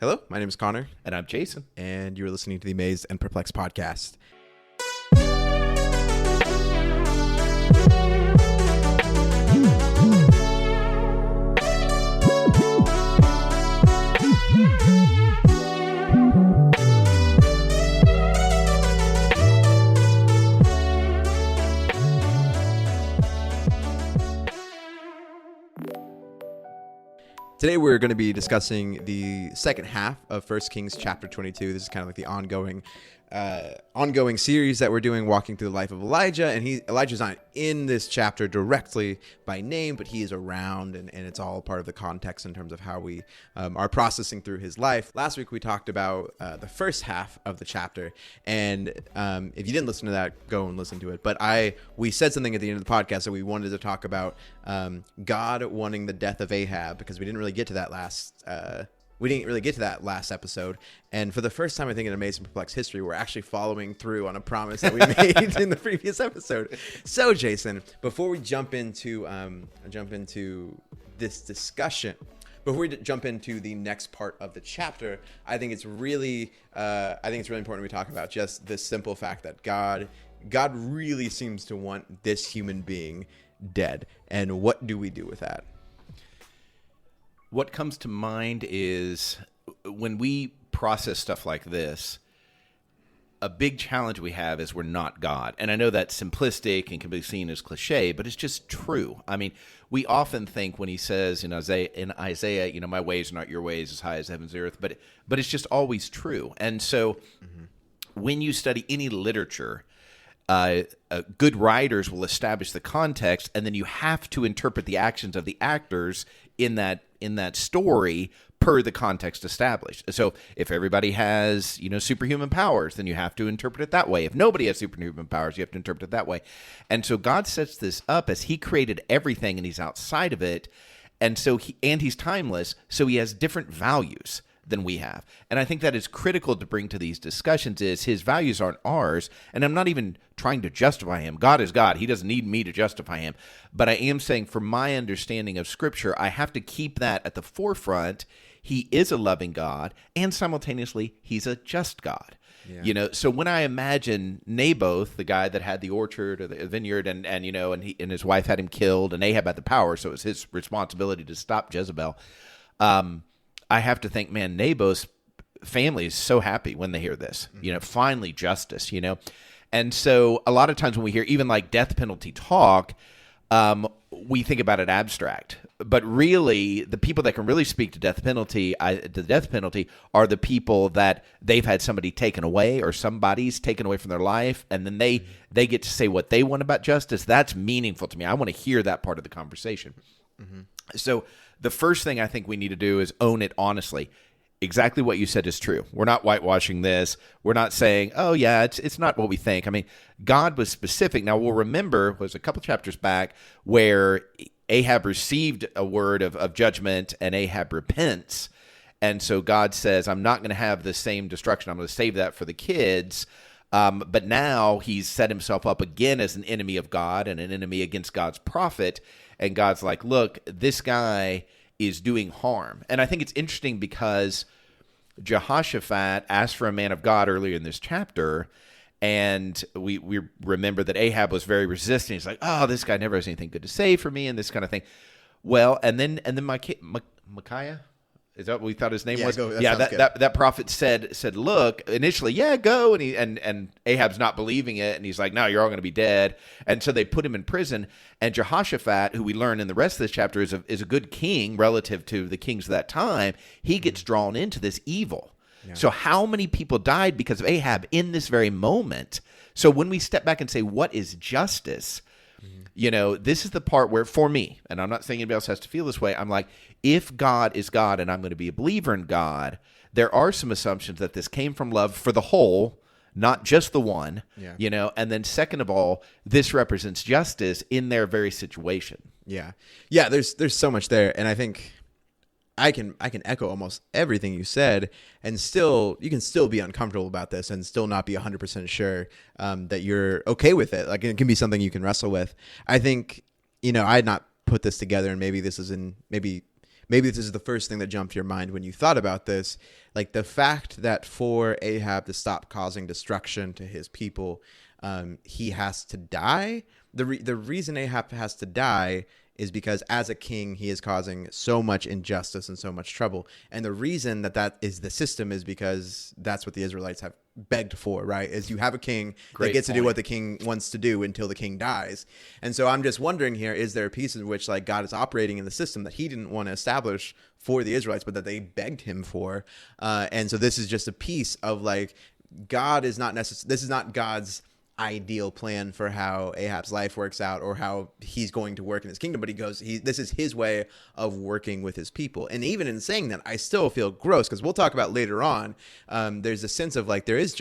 Hello, my name is Connor. And I'm Jason. And you're listening to the Amazed and Perplexed podcast. Today we're going to be discussing the second half of 1 Kings chapter 22. This is kind of like the ongoing series that we're doing, walking through the life of Elijah. And Elijah's not in this chapter directly by name, but he is around, and it's all part of the context in terms of how we are processing through his life. Last week we talked about the first half of the chapter, and if you didn't listen to that, go and listen to it. But we said something at the end of the podcast that we wanted to talk about God wanting the death of Ahab, because we didn't really get to that last episode. And for the first time, I think in Amazed and Perplexed history, we're actually following through on a promise that we made in the previous episode. So, Jason, before we jump into this discussion, before we jump into the next part of the chapter, I think it's really important we talk about just this simple fact that God really seems to want this human being dead. And what do we do with that? What comes to mind is when we process stuff like this, a big challenge we have is we're not God. And I know that's simplistic and can be seen as cliche, but it's just true. I mean, we often think when he says in Isaiah, my ways are not your ways, as high as heaven's and earth, but it's just always true. And so when you study any literature, good writers will establish the context, and then you have to interpret the actions of the actors in that story per the context established. So if everybody has, superhuman powers, then you have to interpret it that way. If nobody has superhuman powers, you have to interpret it that way. And so God sets this up as he created everything and he's outside of it. And so he's timeless, so he has different values than we have. And I think that is critical to bring to these discussions is his values aren't ours. And I'm not even trying to justify him. God is God. He doesn't need me to justify him. But I am saying for my understanding of Scripture, I have to keep that at the forefront. He is a loving God, and simultaneously, he's a just God. Yeah. So when I imagine Naboth, the guy that had the orchard or the vineyard, and his wife had him killed, and Ahab had the power, so it was his responsibility to stop Jezebel. I have to think, man, Naboth's family is so happy when they hear this, finally justice, And so a lot of times when we hear even like death penalty talk, we think about it abstract. But really, the people that can really speak to the death penalty are the people that they've had somebody taken away or somebody's taken away from their life, and then they get to say what they want about justice. That's meaningful to me. I want to hear that part of the conversation. Mm-hmm. So the first thing I think we need to do is own it honestly. Exactly what you said is true. We're not whitewashing this. We're not saying, oh, yeah, it's not what we think. I mean, God was specific. Now, we'll remember, it was a couple chapters back where Ahab received a word of judgment and Ahab repents. And so God says, I'm not going to have the same destruction. I'm going to save that for the kids. But now he's set himself up again as an enemy of God and an enemy against God's prophet. And God's like, look, this guy is doing harm. And I think it's interesting because Jehoshaphat asked for a man of God earlier in this chapter, and we remember that Ahab was very resistant. He's like, oh, this guy never has anything good to say for me and this kind of thing. Well, and then Micaiah? Is that what we thought his name was? That prophet said, look, initially, yeah, go. And Ahab's not believing it. And he's like, no, you're all going to be dead. And so they put him in prison. And Jehoshaphat, who we learn in the rest of this chapter is a good king relative to the kings of that time, he gets drawn into this evil. Yeah. So how many people died because of Ahab in this very moment? So when we step back and say, what is justice? This is the part where, for me, and I'm not saying anybody else has to feel this way, I'm like, if God is God and I'm going to be a believer in God, there are some assumptions that this came from love for the whole, not just the one, and then second of all, this represents justice in their very situation. Yeah, there's so much there, and I think I can echo almost everything you said, and you can still be uncomfortable about this and still not be 100% sure that you're okay with it. Like, it can be something you can wrestle with. I think, I had not put this together, and maybe this is maybe maybe this is the first thing that jumped to your mind when you thought about this, like the fact that for Ahab to stop causing destruction to his people, he has to die. The reason Ahab has to die is because as a king, he is causing so much injustice and so much trouble. And the reason that is the system is because that's what the Israelites have begged for, right? Is you have a king that gets to do what the king wants to do until the king dies. And so I'm just wondering here, is there a piece in which like God is operating in the system that he didn't want to establish for the Israelites, but that they begged him for? And so this is just a piece of like, God is not necessarily, this is not God's ideal plan for how Ahab's life works out or how he's going to work in his kingdom, but this is his way of working with his people. And even in saying that, I still feel gross, because we'll talk about later on, there's a sense of like there is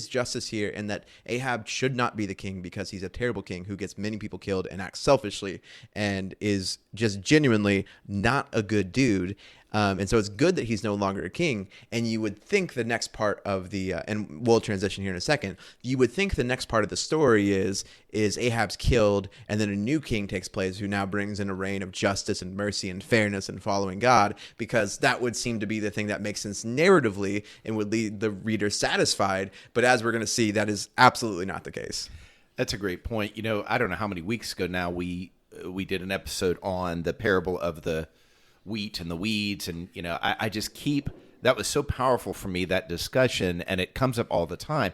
justice here, and that Ahab should not be the king because he's a terrible king who gets many people killed and acts selfishly and is just genuinely not a good dude. And so it's good that he's no longer a king. And you would think the next part of the, and we'll transition here in a second, you would think the next part of the story is Ahab's killed, and then a new king takes place who now brings in a reign of justice and mercy and fairness and following God, because that would seem to be the thing that makes sense narratively and would leave the reader satisfied. But as we're going to see, that is absolutely not the case. That's a great point. You know, I don't know how many weeks ago now we did an episode on the parable of the wheat and the weeds, and you know, I just that was so powerful for me, that discussion, and it comes up all the time.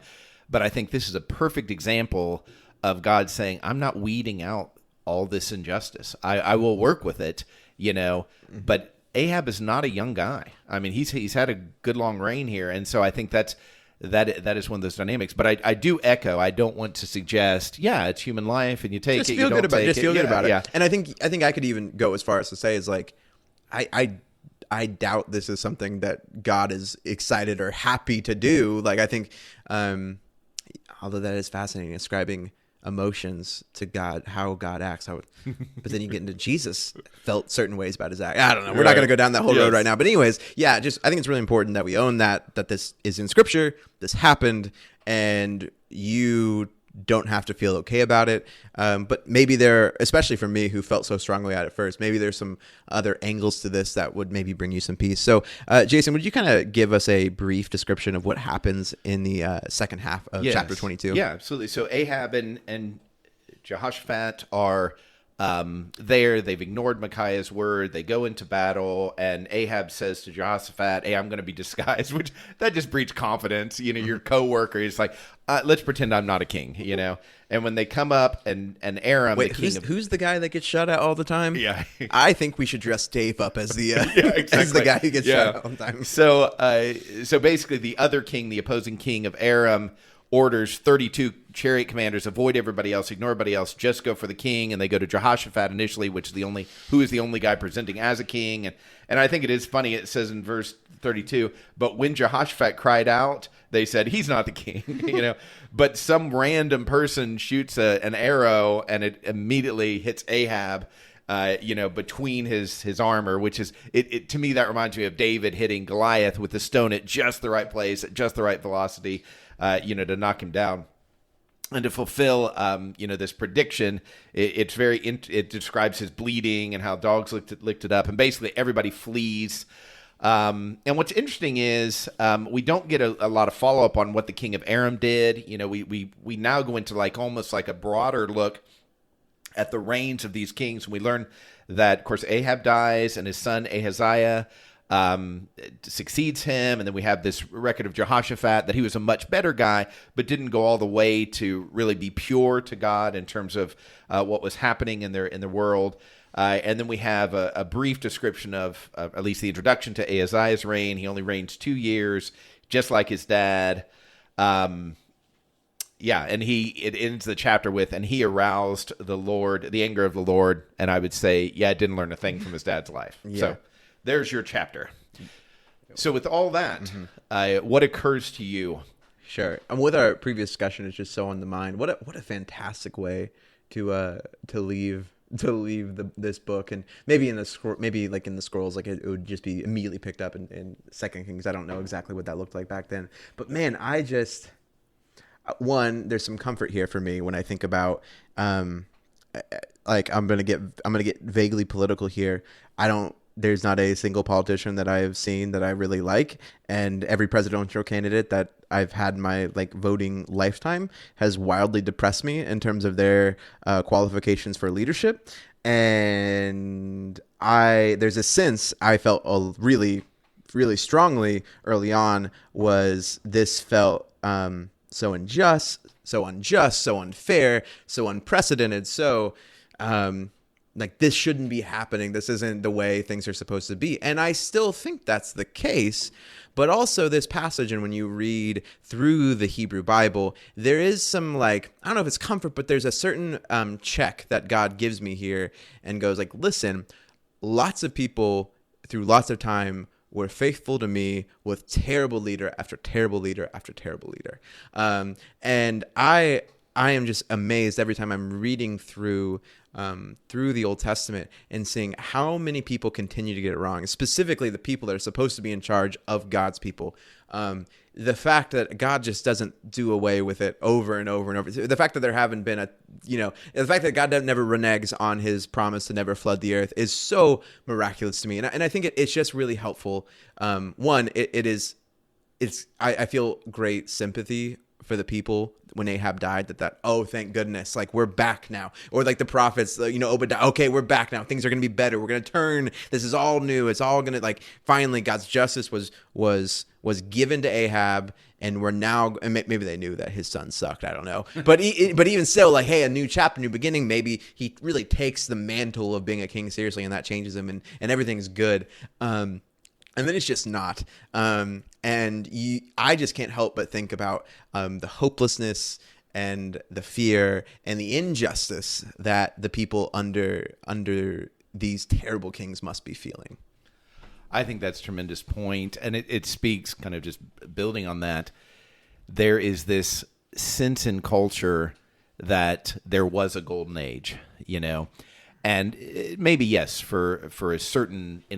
But I think this is a perfect example of God saying, I'm not weeding out all this injustice. I will work with it, you know. Mm-hmm. But Ahab is not a young guy. I mean, he's had a good long reign here, and so I think that is one of those dynamics. But I do echo, I don't want to suggest, it's human life, and you take just it, feel you good don't about take it. Just feel good about it. Yeah. And I think I could even go as far as to say is like, I doubt this is something that God is excited or happy to do. Like, I think, although that is fascinating, ascribing emotions to God, how God acts, but then you get into Jesus felt certain ways about his act. I don't know. We're not going to go down that whole road right now. But anyways, I think it's really important that we own that this is in Scripture, this happened, and you don't have to feel okay about it. But maybe especially for me who felt so strongly at it first, maybe there's some other angles to this that would maybe bring you some peace. So Jason, would you kind of give us a brief description of what happens in the second half of chapter 22? Yeah, absolutely. So Ahab and Jehoshaphat are there. They've ignored Micaiah's word. They go into battle, and Ahab says to Jehoshaphat, "Hey, I'm going to be disguised," which that just breeds confidence. You know, your coworker is like, "Let's pretend I'm not a king," you know. And when they come up, and Aram, wait, who's the guy that gets shot at all the time? Yeah, I think we should dress Dave up as the as the guy who gets shot at all the time. So basically, the other king, the opposing king of Aram, orders 32 chariot commanders, avoid everybody else, ignore everybody else, just go for the king. And they go to Jehoshaphat initially, who is the only guy presenting as a king. And I think it is funny. It says in verse 32, but when Jehoshaphat cried out, they said, he's not the king, you know. But some random person shoots an arrow, and it immediately hits Ahab, between his armor, which is, it to me, that reminds me of David hitting Goliath with the stone at just the right place, at just the right velocity, to knock him down. And to fulfill, this prediction, it describes his bleeding and how dogs licked it up, and basically everybody flees. And what's interesting is we don't get a lot of follow up on what the king of Aram did. You know, we now go into almost like a broader look at the reigns of these kings, and we learn that, of course, Ahab dies, and his son Ahaziah succeeds him, and then we have this record of Jehoshaphat that he was a much better guy, but didn't go all the way to really be pure to God in terms of what was happening in their world. And then we have a brief description of at least the introduction to Ahaziah's reign. He only reigns 2 years, just like his dad. And it ends the chapter with, and he aroused the anger of the Lord. And I would say, didn't learn a thing from his dad's life. Yeah. So there's your chapter. So with all that, what occurs to you? Sure. And with our previous discussion, it's just so on the mind. What a fantastic way to leave this book, and maybe in the scrolls, like it would just be immediately picked up in Second Kings. I don't know exactly what that looked like back then, but man, I just there's some comfort here for me when I think about I'm gonna get vaguely political here. I don't there's not a single politician that I have seen that I really like, and every presidential candidate that I've had in my like voting lifetime has wildly depressed me in terms of their qualifications for leadership. And there's a sense I felt really, really strongly early on was this felt so unjust, so unfair, so unprecedented, so like this shouldn't be happening. This isn't the way things are supposed to be. And I still think that's the case. But also this passage, and when you read through the Hebrew Bible, there is some like, I don't know if it's comfort, but there's a certain check that God gives me here and goes like, listen, lots of people through lots of time were faithful to me with terrible leader after terrible leader after terrible leader. And I am just amazed every time I'm reading through the Old Testament and seeing how many people continue to get it wrong, specifically the people that are supposed to be in charge of God's people. The fact that God just doesn't do away with it over and over and over. The fact that there haven't been the fact that God never reneges on his promise to never flood the earth is so miraculous to me. And I think it's just really helpful. One, I feel great sympathy for the people when Ahab died, oh, thank goodness, like we're back now. Or like the prophets, Obadiah, okay, we're back now. Things are going to be better. We're going to turn. This is all new. It's all going to like, finally God's justice was given to Ahab, and we're now, and maybe they knew that his son sucked. I don't know. But even still, like, hey, a new chapter, new beginning, maybe he really takes the mantle of being a king seriously, and that changes him, and everything's good. And then it's just not. I just can't help but think about the hopelessness and the fear and the injustice that the people under these terrible kings must be feeling. I think that's a tremendous point. And it speaks, kind of just building on that, there is this sense in culture that there was a golden age, and maybe, yes, in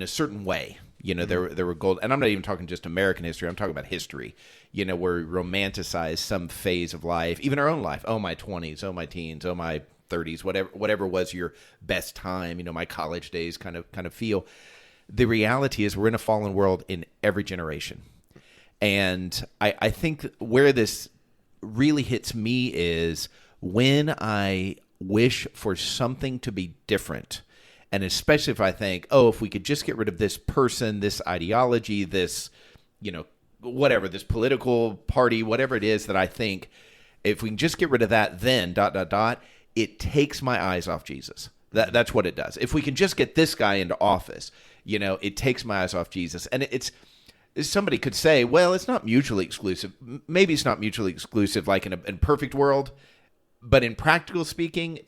a certain way. There were gold, and I'm not even talking just American history. I'm talking about history, where we romanticize some phase of life, even our own life. Oh, my 20s, oh, my teens, oh, my 30s, whatever was your best time, my college days kind of feel. The reality is we're in a fallen world in every generation. And I think where this really hits me is when I wish for something to be different. And especially if I think, if we could just get rid of this person, this ideology, this, whatever, this political party, whatever it is that I think, if we can just get rid of that, then ... it takes my eyes off Jesus. That's what it does. If we can just get this guy into office, it takes my eyes off Jesus. And somebody could say, well, it's not mutually exclusive. Maybe it's not mutually exclusive like in a perfect world. But in practical speaking,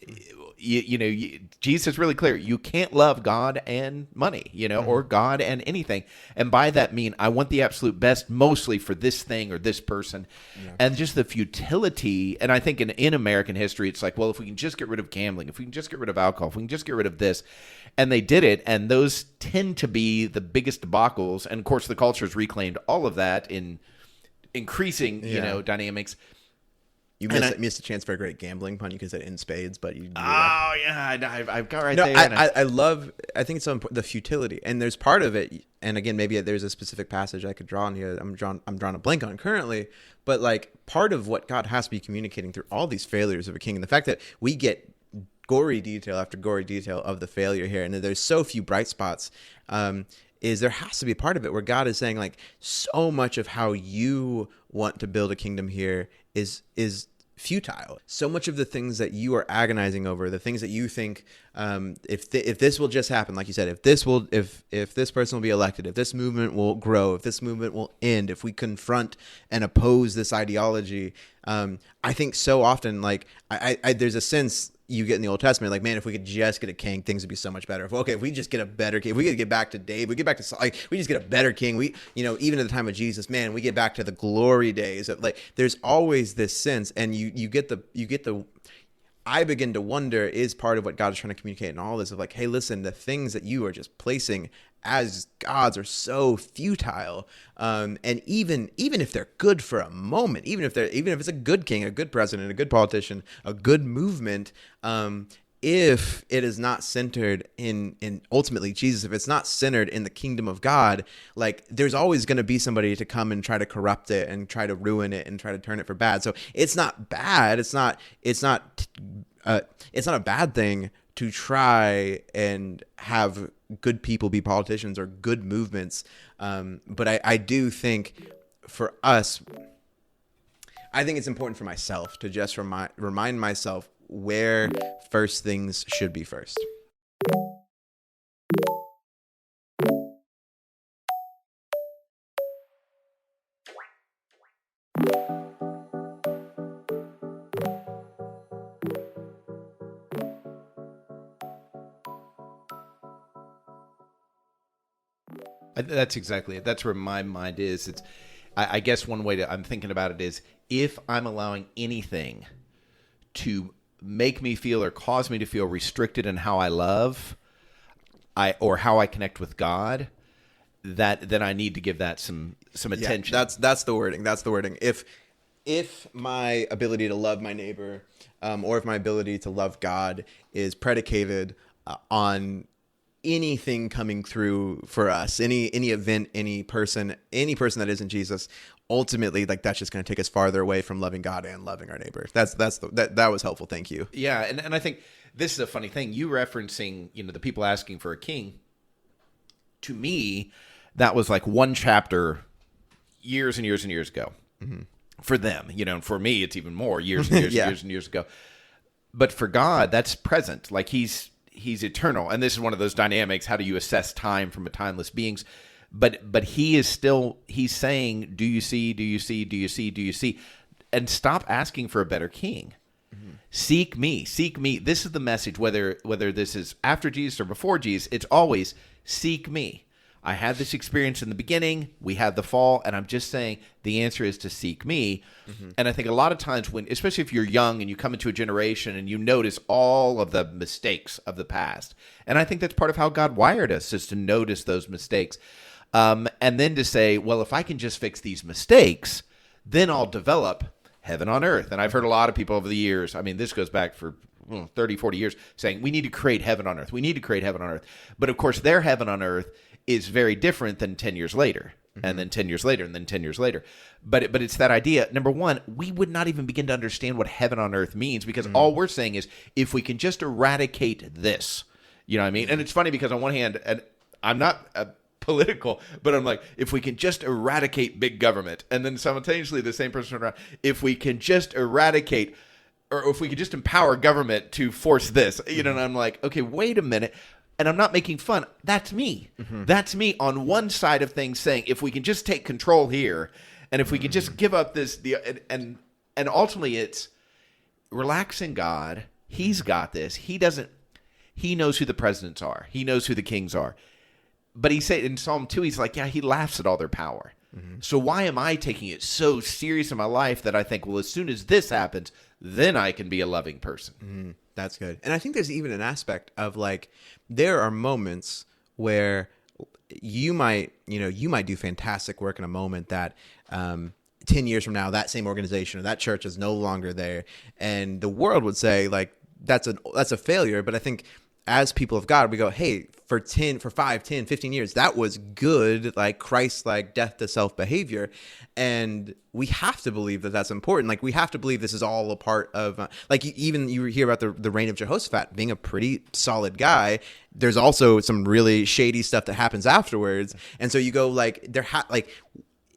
Jesus is really clear. You can't love God and money, or God and anything. And by that mean, I want the absolute best mostly for this thing or this person. Yeah. And just the futility. And I think in American history, it's like, well, if we can just get rid of gambling, if we can just get rid of alcohol, if we can just get rid of this. And they did it. And those tend to be the biggest debacles. And of course, the culture has reclaimed all of that in increasing, dynamics. You missed a chance for a great gambling pun. You could say in spades, but you. Oh yeah, I've got right there. I think it's so important, the futility, and there's part of it. And again, maybe there's a specific passage I could draw on here. I'm drawing a blank on currently, but like part of what God has to be communicating through all these failures of a king, and the fact that we get gory detail after gory detail of the failure here, and there's so few bright spots. Is there has to be a part of it where God is saying like so much of how you want to build a kingdom here is futile. So much of the things that you are agonizing over, the things that you think, if this will just happen, like you said, if this person will be elected, if this movement will grow, if this movement will end, if we confront and oppose this ideology, I think so often like I there's a sense you get in the Old Testament, like, man, if we could just get a king, things would be so much better. If we just get a better king, if we could get back to David, we get back to we just get a better king. We, even at the time of Jesus, man, we get back to the glory days. Like, there's always this sense, and you get the. I begin to wonder, is part of what God is trying to communicate in all this of like, hey, listen, the things that you are just placing as gods are so futile, and even if they're good for a moment, even if it's a good king, a good president, a good politician, a good movement, if it is not centered in ultimately Jesus, if it's not centered in the kingdom of God, like there's always going to be somebody to come and try to corrupt it and try to ruin it and try to turn it for bad. So it's not bad. It's not a bad thing to try and have good people be politicians or good movements. But I do think for us, I think it's important for myself to just remind myself where first things should be first. That's exactly it. That's where my mind is. I guess one way I'm thinking about it is, if I'm allowing anything to make me feel or cause me to feel restricted in how I love, or how I connect with God, then I need to give that some attention. That's the wording. That's the wording. If my ability to love my neighbor, or if my ability to love God is predicated on anything coming through for us, any event, any person that isn't Jesus, ultimately, like, that's just going to take us farther away from loving God and loving our neighbor. That was helpful. Thank you. Yeah, and I think this is a funny thing. You referencing, the people asking for a king. To me, that was like one chapter years and years and years ago. Mm-hmm. For them, and for me, it's even more years and years and years and years ago. But for God, that's present. Like He's eternal, and this is one of those dynamics. How do you assess time from a timeless beings? But He's saying, do you see? Do you see? Do you see? Do you see? And stop asking for a better king. Mm-hmm. Seek me. This is the message. Whether this is after Jesus or before Jesus, it's always seek me. I had this experience in the beginning. We had the fall, and I'm just saying the answer is to seek me. Mm-hmm. And I think a lot of times especially if you're young and you come into a generation and you notice all of the mistakes of the past, and I think that's part of how God wired us, is to notice those mistakes. And then to say, well, if I can just fix these mistakes, then I'll develop heaven on earth. And I've heard a lot of people over the years, this goes back for 30, 40 years, saying we need to create heaven on earth. We need to create heaven on earth. But of course, their heaven on earth is very different than 10 years later, mm-hmm. and then 10 years later, and then 10 years later. But it's that idea. Number one, we would not even begin to understand what heaven on earth means, because mm-hmm. all we're saying is, if we can just eradicate this, you know what I mean? Mm-hmm. And it's funny because on one hand, and I'm not political, but I'm like, if we can just eradicate big government, and then simultaneously the same person around, if we can just eradicate, or if we could just empower government to force this, mm-hmm. And I'm like, okay, wait a minute. And I'm not making fun. That's me. Mm-hmm. That's me on one side of things, saying, if we can just take control here, and if we can just give up this, and ultimately it's relaxing God. He's got this. He knows who the presidents are. He knows who the kings are. But he said in Psalm 2, he's like, he laughs at all their power. Mm-hmm. So why am I taking it so serious in my life that I think, well, as soon as this happens, then I can be a loving person? Mm-hmm. That's good. And I think there's even an aspect of, like, there are moments where you might do fantastic work in a moment that 10 years from now, that same organization or that church is no longer there. And the world would say, like, that's a failure. But I think as people of God, we go, hey, for 5, 10, 15 years, that was good, like Christ-like death to self behavior. And we have to believe that that's important. Like, we have to believe this is all a part of, you hear about the reign of Jehoshaphat being a pretty solid guy. There's also some really shady stuff that happens afterwards. And so you go, like,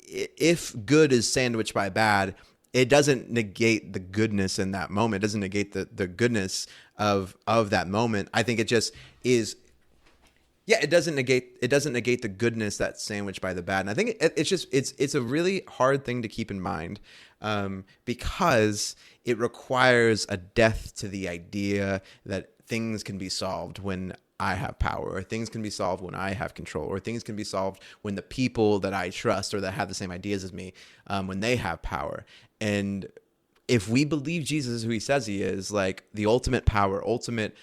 if good is sandwiched by bad, it doesn't negate the goodness in that moment. It doesn't negate the goodness of that moment. I think it just is. Yeah, it doesn't negate the goodness that's sandwiched by the bad. And I think it's a really hard thing to keep in mind, because it requires a death to the idea that things can be solved when I have power, or things can be solved when I have control, or things can be solved when the people that I trust or that have the same ideas as me, when they have power. And if we believe Jesus is who he says he is, like, the ultimate power, ultimate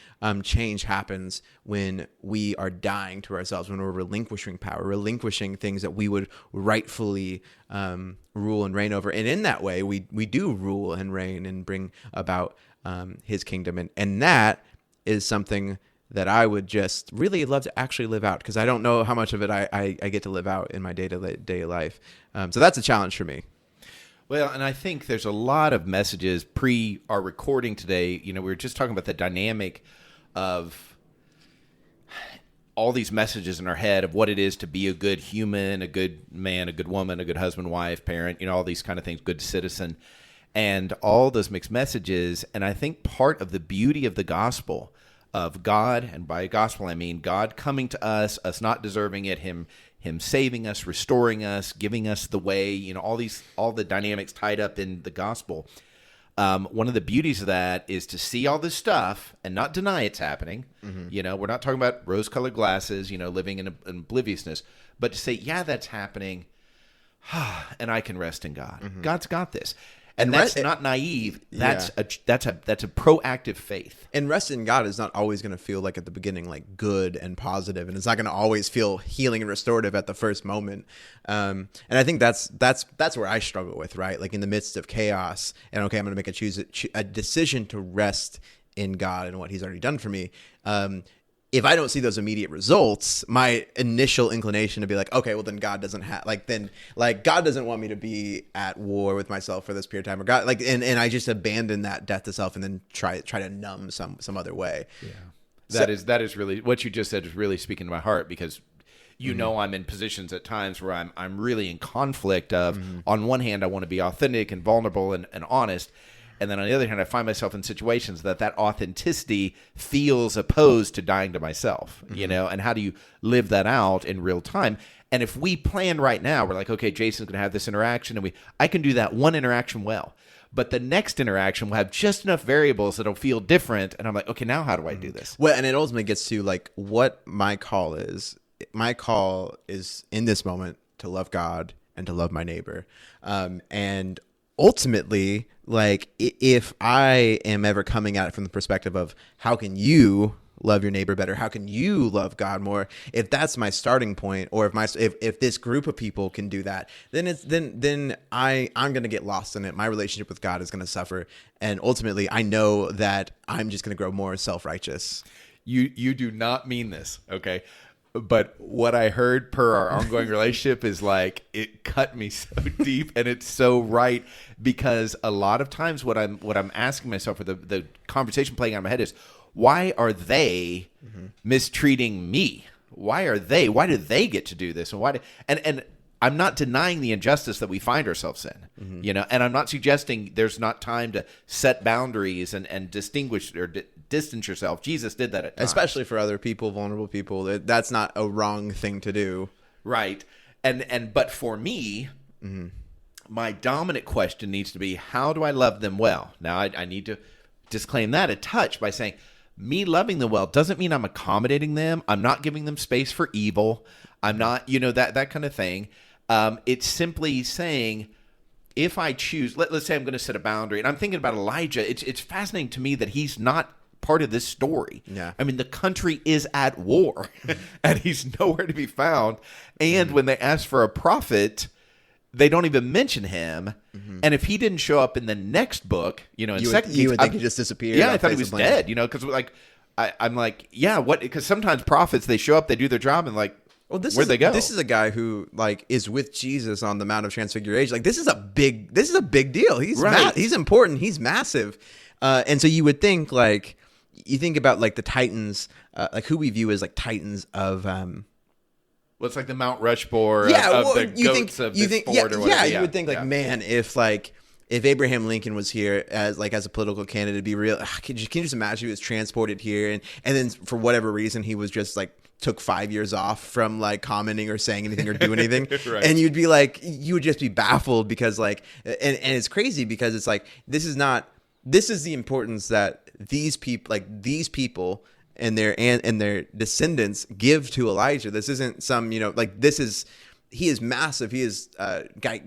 change happens when we are dying to ourselves, when we're relinquishing power, relinquishing things that we would rightfully rule and reign over. And in that way, we do rule and reign and bring about his kingdom. And that is something that I would just really love to actually live out, because I don't know how much of it I get to live out in my day-to-day life. So that's a challenge for me. Well, and I think there's a lot of messages pre our recording today. We were just talking about the dynamic of all these messages in our head of what it is to be a good human, a good man, a good woman, a good husband, wife, parent, all these kind of things, good citizen, and all those mixed messages. And I think part of the beauty of the gospel of God, and by gospel I mean God coming to us not deserving it, him saving us, restoring us, giving us the way, all the dynamics tied up in the gospel. One of the beauties of that is to see all this stuff and not deny it's happening. We're not talking about rose-colored glasses, living in obliviousness, but to say, yeah, that's happening, and I can rest in God. God's got this. And that's not naive. That's a proactive faith. And rest in God is not always going to feel like at the beginning like good and positive, and it's not going to always feel healing and restorative at the first moment. And I think that's where I struggle with, right? Like in the midst of chaos, and okay, I'm going to make a decision to rest in God and what He's already done for me. If I don't see those immediate results, my initial inclination to be like, okay, well then God doesn't have God doesn't want me to be at war with myself for this period of time, or God and I just abandon that death to self and then try to numb some other way. Yeah, that is really what you just said is really speaking to my heart, because I'm in positions at times where I'm really in conflict of on one hand I want to be authentic and vulnerable and honest. And then on the other hand, I find myself in situations that authenticity feels opposed to dying to myself, and how do you live that out in real time? And if we plan right now, we're like, okay, Jason's going to have this interaction, and I can do that one interaction well. But the next interaction will have just enough variables that'll feel different. And I'm like, okay, now how do I do this? Well, and it ultimately gets to like what my call is. My call is in this moment to love God and to love my neighbor. And ultimately, like if I am ever coming at it from the perspective of how can you love your neighbor better, how can you love God more, if that's my starting point, or if this group of people can do that, then I'm going to get lost in it. My relationship with God is going to suffer, and ultimately I know that I'm just going to grow more self-righteous. You do not mean this, okay? But what I heard per our ongoing relationship is like, it cut me so deep, and it's so right, because a lot of times what I'm asking myself, or the conversation playing out in my head is, why are they mistreating me? Why do they get to do this? And I'm not denying the injustice that we find ourselves in, and I'm not suggesting there's not time to set boundaries and distinguish or distance yourself. Jesus did that at times. Especially for other people, vulnerable people. That's not a wrong thing to do. Right. But for me, my dominant question needs to be, how do I love them well? Now, I need to disclaim that a touch by saying, me loving them well doesn't mean I'm accommodating them. I'm not giving them space for evil. I'm not, that kind of thing. It's simply saying, if I choose, let's say I'm going to set a boundary, and I'm thinking about Elijah. It's fascinating to me that he's not part of this story. Yeah. I mean, the country is at war, and he's nowhere to be found. And when they ask for a prophet, they don't even mention him. And if he didn't show up in the next book, in Second Kings, you would think he just disappeared. Yeah, I thought he was dead. Because I'm like, yeah, what? Because sometimes prophets, they show up, they do their job, and like, well, where'd they go? This is a guy who is with Jesus on the Mount of Transfiguration. Like, this is a big deal. He's right. He's important. He's massive. And so you would think you think about like the titans, like who we view as like titans of. Well, it's like the Mount Rushmore of the goats of this fort or whatever. Yeah, you would think man, if Abraham Lincoln was here as a political candidate, it'd be real. Can you just imagine he was transported here and then for whatever reason he was just took 5 years off from commenting or saying anything or doing anything. Right. And you would just be baffled because and it's crazy because it's this is the importance that these people and their descendants give to Elijah. This isn't some, he is massive. He is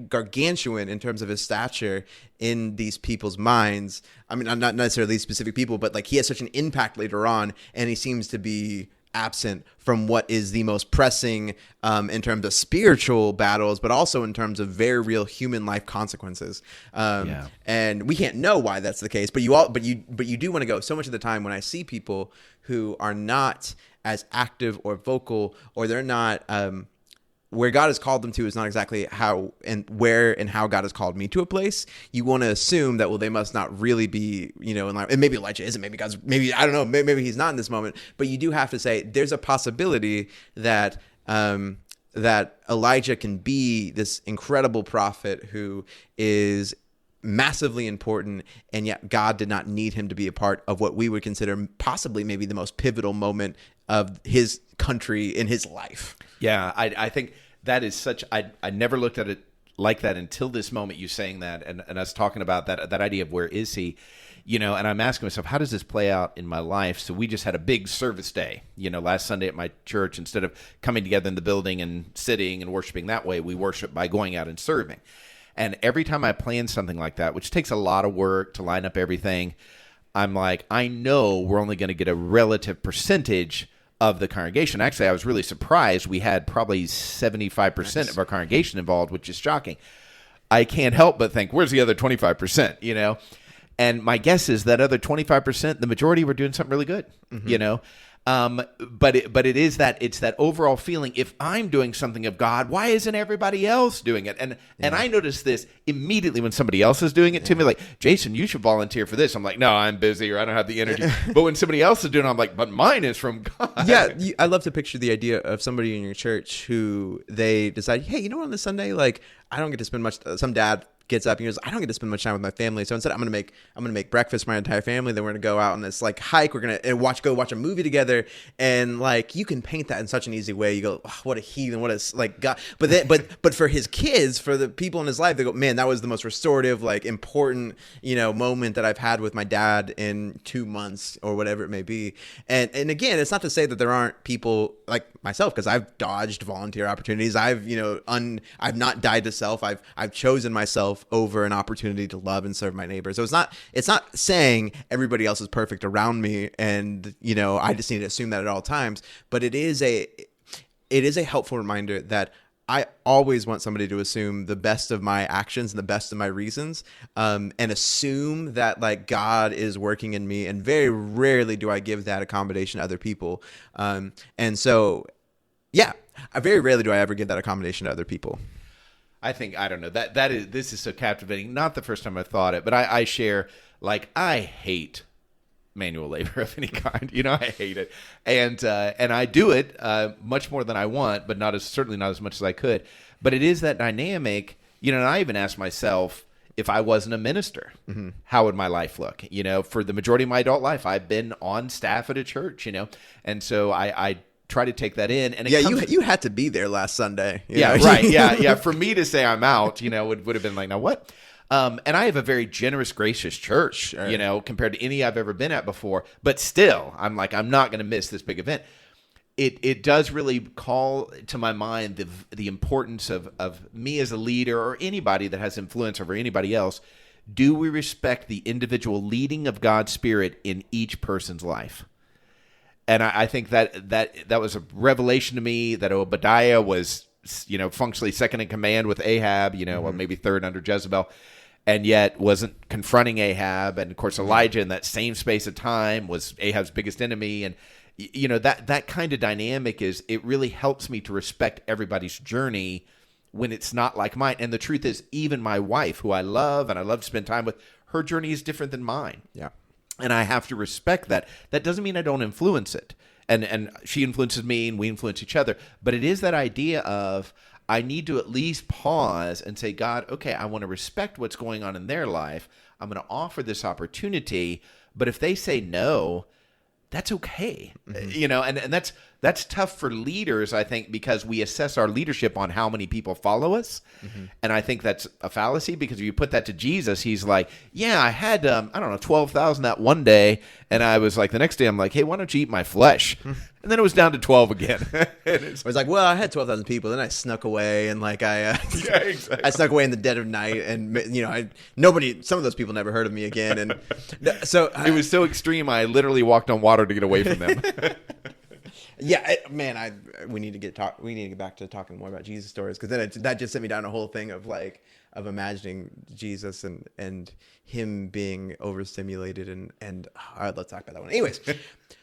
gargantuan in terms of his stature in these people's minds. I mean, not necessarily these specific people, but he has such an impact later on, and he seems to be absent from what is the most pressing in terms of spiritual battles, but also in terms of very real human life consequences. And we can't know why that's the case, but you do want to go. So much of the time when I see people who are not as active or vocal, or they're not where God has called them to is not exactly how and where and how God has called me to a place, you want to assume that, well, they must not really be, in line. And maybe Elijah isn't, maybe I don't know, maybe he's not in this moment, but you do have to say there's a possibility that that Elijah can be this incredible prophet who is massively important, and yet God did not need him to be a part of what we would consider possibly maybe the most pivotal moment of his country in his life. Yeah, I think that is such. I never looked at it like that until this moment. You saying that, and us talking about that idea of where is he, and I'm asking myself, how does this play out in my life? So we just had a big service day, last Sunday at my church. Instead of coming together in the building and sitting and worshiping that way, we worship by going out and serving. And every time I plan something like that, which takes a lot of work to line up everything, I'm like, I know we're only going to get a relative percentage of the congregation. Actually, I was really surprised. We had probably 75% of our congregation involved, which is shocking. I can't help but think, where's the other 25%, And my guess is that other 25%, the majority were doing something really good, But it is it's that overall feeling, if I'm doing something of God, why isn't everybody else doing it? And I notice this immediately when somebody else is doing it to me, like, Jason, you should volunteer for this. I'm like, no, I'm busy, or I don't have the energy. But when somebody else is doing it, I'm like, but mine is from God. Yeah, I love to picture the idea of somebody in your church who they decide, hey, on this Sunday, like, I don't get to spend much. Some dad gets up and he goes, I don't get to spend much time with my family, so instead I'm gonna make breakfast for my entire family. Then we're gonna go out on this like hike. We're gonna watch a movie together, and like you can paint that in such an easy way. You go, oh, what a heathen, what a like God. But for his kids, for the people in his life, they go, man, that was the most restorative, like important, moment that I've had with my dad in 2 months or whatever it may be. And again, it's not to say that there aren't people like myself, because I've dodged volunteer opportunities. I've I've not died to self. I've chosen myself over an opportunity to love and serve my neighbor. So it's not saying everybody else is perfect around me, and I just need to assume that at all times. But it is a helpful reminder that I always want somebody to assume the best of my actions and the best of my reasons, and assume that like God is working in me. And very rarely do I give that accommodation to other people. And so, yeah, very rarely do I ever give that accommodation to other people. I think, I don't know, this is so captivating. Not the first time I thought it, but I share, like, I hate manual labor of any kind. I hate it. And I do it much more than I want, but certainly not as much as I could. But it is that dynamic, and I even ask myself, if I wasn't a minister, how would my life look? For the majority of my adult life, I've been on staff at a church, and so I try to take that in. And you had to be there last Sunday. Right. Yeah. For me to say I'm out, would have been like, now what? And I have a very generous, gracious church, sure, compared to any I've ever been at before. But still, I'm like, I'm not going to miss this big event. It does really call to my mind the importance of me as a leader, or anybody that has influence over anybody else. Do we respect the individual leading of God's Spirit in each person's life? And I think that was a revelation to me, that Obadiah was, functionally second in command with Ahab, or maybe third under Jezebel, and yet wasn't confronting Ahab. And of course, Elijah in that same space of time was Ahab's biggest enemy. And, that kind of dynamic it really helps me to respect everybody's journey when it's not like mine. And the truth is, even my wife, who I love and I love to spend time with, her journey is different than mine. Yeah. And I have to respect that. That doesn't mean I don't influence it. And she influences me and we influence each other. But it is that idea of, I need to at least pause and say, God, okay, I want to respect what's going on in their life. I'm going to offer this opportunity. But if they say no, that's okay. And that's tough for leaders, I think, because we assess our leadership on how many people follow us. And I think that's a fallacy, because if you put that to Jesus, he's like, yeah, I had, 12,000 that one day. And I was like, the next day, I'm like, hey, why don't you eat my flesh? And then it was down to 12 again. It was like, well, I had 12,000 people. Then I snuck away, and like yeah, exactly. I snuck away in the dead of night, and some of those people never heard of me again. And so it was so extreme. I literally walked on water to get away from them. Yeah, man, we need to get back to talking more about Jesus stories, because then that just sent me down a whole thing of imagining Jesus and him being overstimulated and all right, let's talk about that one. Anyways,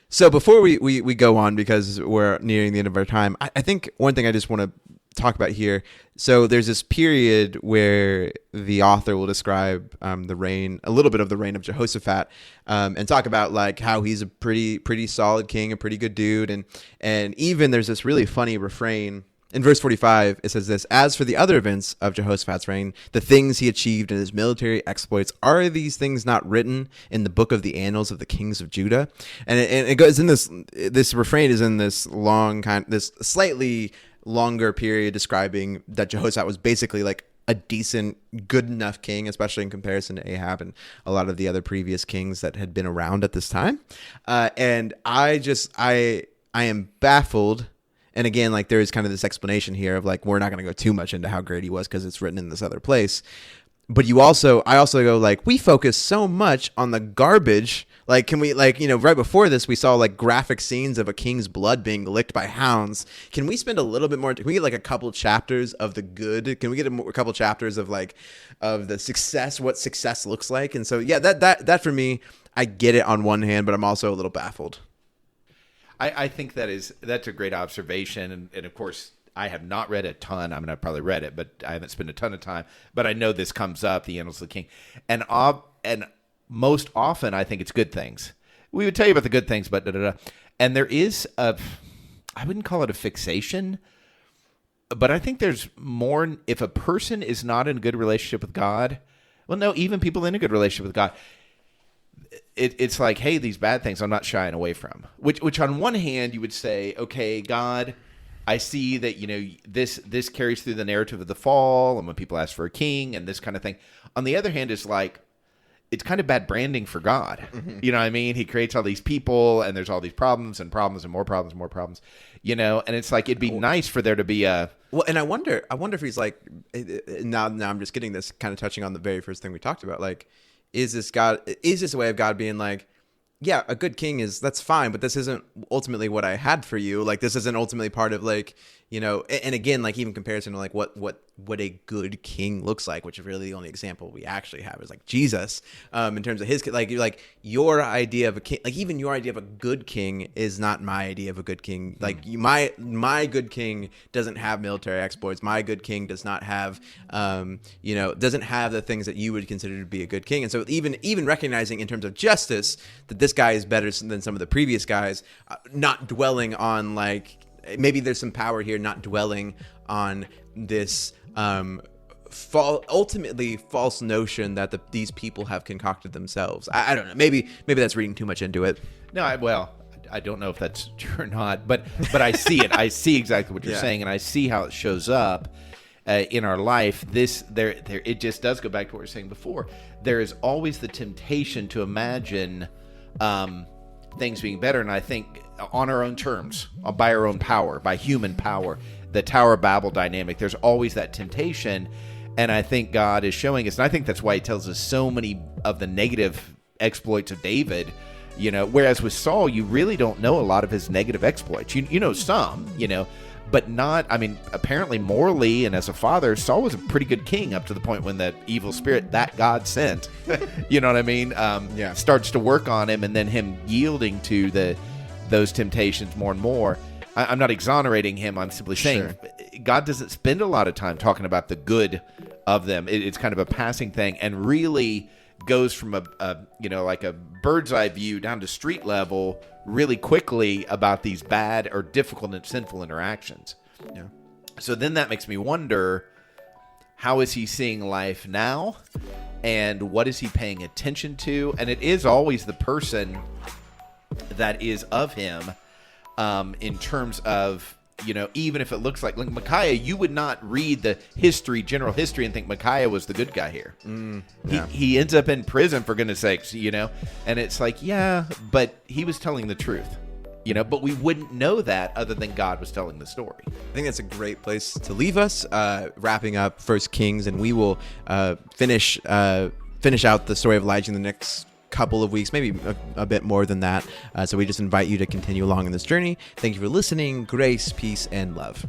so before we go on, because we're nearing the end of our time, I think one thing I just want to talk about here. So there's this period where the author will describe a little bit of the reign of Jehoshaphat, and talk about like how he's a pretty solid king, a pretty good dude, and even there's this really funny refrain in verse 45. It says this: "As for the other events of Jehoshaphat's reign, the things he achieved in his military exploits, are these things not written in the book of the annals of the kings of Judah?" And it goes in this refrain is in this this slightly longer period describing that Jehoshaphat was basically like a decent, good enough king, especially in comparison to Ahab and a lot of the other previous kings that had been around at this time. And I am baffled. And again, like there is kind of this explanation here of like, we're not going to go too much into how great he was because it's written in this other place. But I also go like, we focus so much on the garbage. Like, can we, like, right before this, we saw like graphic scenes of a king's blood being licked by hounds. Can we spend a little bit more? Can we get like a couple chapters of the good? Can we get a couple chapters of the success, what success looks like? And so, yeah, that for me, I get it on one hand, but I'm also a little baffled. I think that's a great observation. And of course, I have not read a ton. I mean, I've probably read it, but I haven't spent a ton of time. But I know this comes up, the Annals of the King. And most often, I think it's good things. We would tell you about the good things, but da-da-da. And there is I wouldn't call it a fixation, but I think there's more, if a person is not in a good relationship with God, well, no, even people in a good relationship with God, it's like, hey, these bad things I'm not shying away from. Which on one hand, you would say, okay, God, I see that, this carries through the narrative of the fall and when people ask for a king and this kind of thing. On the other hand, it's like, it's kind of bad branding for God. Mm-hmm. You know what I mean? He creates all these people and there's all these problems and more problems, and it's like, it'd be nice for there to be a... Well, and I wonder if he's like, now I'm just getting this, kind of touching on the very first thing we talked about. Like, is this a way of God being like, yeah, a good king that's fine, but this isn't ultimately what I had for you. Like, this isn't ultimately part of like, and again, like even comparison to like what a good king looks like, which is really the only example we actually have is like Jesus, in terms of his, like, you're like, your idea of a king, like even your idea of a good king is not my idea of a good king. Like my good king doesn't have military exploits. My good king does not have, doesn't have the things that you would consider to be a good king. And so even recognizing in terms of justice that this guy is better than some of the previous guys, not dwelling on like, maybe there's some power here, not dwelling on this ultimately false notion that these people have concocted themselves. I don't know. Maybe that's reading too much into it. No, I don't know if that's true or not, but I see it. I see exactly what you're saying, and I see how it shows up in our life. It just does go back to what we were saying before. There is always the temptation to imagine things being better, and I think on our own terms, by our own power, by human power, the Tower of Babel dynamic, there's always that temptation, and I think God is showing us, and I think that's why he tells us so many of the negative exploits of David, whereas with Saul, you really don't know a lot of his negative exploits. You know some, but not, apparently morally and as a father, Saul was a pretty good king up to the point when that evil spirit that God sent, you know what I mean? Starts to work on him, and then him yielding to those temptations more and more. I'm not exonerating him. I'm simply saying God doesn't spend a lot of time talking about the good of them. It's kind of a passing thing, and really goes from like a bird's eye view down to street level really quickly about these bad or difficult and sinful interactions. Yeah. So then that makes me wonder, how is he seeing life now? And what is he paying attention to? And it is always the person that is of him, in terms of, even if it looks like Micaiah, you would not read the general history and think Micaiah was the good guy here. He ends up in prison, for goodness sakes, and it's like, yeah, but he was telling the truth, but we wouldn't know that other than God was telling the story. I think that's a great place to leave us, wrapping up 1 Kings, and we will finish out the story of Elijah in the next couple of weeks, maybe a bit more than that. So we just invite you to continue along in this journey. Thank you for listening. Grace, peace, and love.